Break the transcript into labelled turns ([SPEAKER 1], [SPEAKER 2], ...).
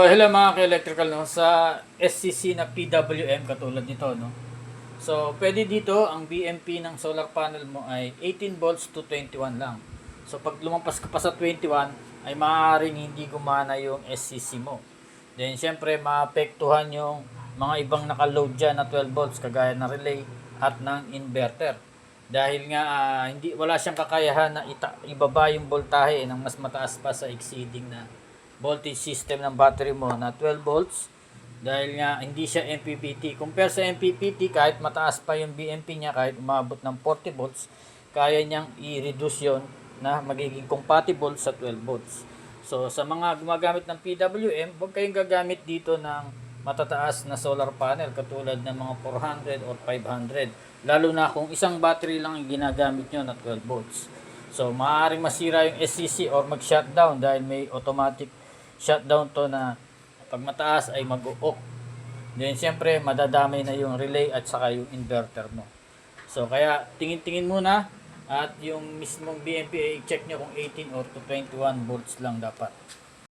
[SPEAKER 1] Hello mga ka-electrical, no? Sa SCC na PWM katulad nito, no? So pwede dito ang BMP ng solar panel mo ay 18 volts to 21 lang. So pag lumampas ka pa sa 21 ay maaaring hindi gumana yung SCC mo. Then syempre maapektuhan yung mga ibang naka-load dyan na 12 volts kagaya ng relay at ng inverter. Dahil nga hindi wala siyang kakayahan na ibaba yung voltahe ng mas mataas pa sa exceeding na voltage system ng battery mo na 12 volts, dahil nga hindi siya MPPT. Compare sa MPPT, kahit mataas pa yung BMP niya, kahit umabot ng 40 volts, kaya niyang i-reduce yon na magiging compatible sa 12 volts. So sa mga gumagamit ng PWM, huwag kayong gagamit dito ng matataas na solar panel katulad ng mga 400 or 500, lalo na kung isang battery lang ang ginagamit nyo na 12 volts. So maaaring masira yung SCC or mag-shutdown dahil may automatic shutdown to na pag mataas ay mag-o-off. Then siyempre madadamay na yung relay at saka yung inverter mo. So kaya tingin-tingin muna at yung mismong BMP ay check nyo kung 18 or to 21 volts lang dapat.